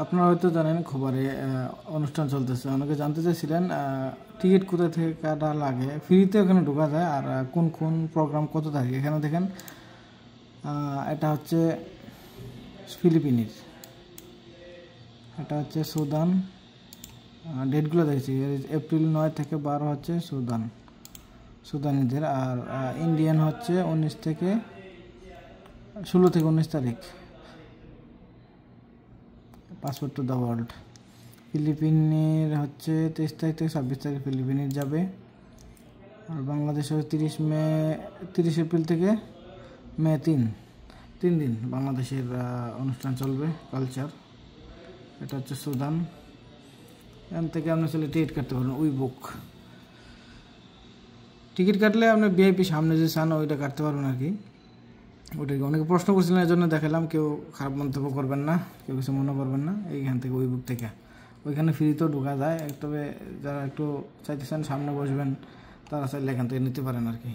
আপনারা হয়তো জানেন খবরে অনুষ্ঠান চলতেছে, অনেকে জানতে চাইছিলেন টিকিট কোথা থেকে কাটা লাগে, ফ্রিতে ওখানে ঢোকা যায় আর কোন কোন প্রোগ্রাম কত থাকে। এখানে দেখেন এটা হচ্ছে ফিলিপিনের, এটা হচ্ছে সুদান, ডেটগুলো দেখছি এপ্রিল 9 থেকে 12 হচ্ছে সুদানিদের, আর ইন্ডিয়ান হচ্ছে 16 থেকে 19 তারিখ। Passport to the world. ফিলিপিনের হচ্ছে 23 তারিখ থেকে 26 তারিখ ফিলিপিনের যাবে, আর বাংলাদেশে 30 এপ্রিল থেকে মে 3 দিন বাংলাদেশের অনুষ্ঠান চলবে কালচার। এটা হচ্ছে সুদান। এখান থেকে আপনি চলে টিকিট কাটতে পারবেন বুক। টিকিট কাটলে আপনি ভিআইপি সামনে যে চান ওইটা কাটতে পারবেন আর কি। ওটাকে অনেকে প্রশ্ন করছিলেন, এর জন্য দেখালাম, কেউ খারাপ মন্তব্য করবেন না, কেউ কিছু মনে করবেন না। এইখান থেকে বুক থেকে ওইখানে ফ্রিতেও ঢোকা যায়, তবে যারা একটু চাইতেছেন সামনে বসবেন তারা চাইলে এখান থেকে নিতে পারেন আর কি।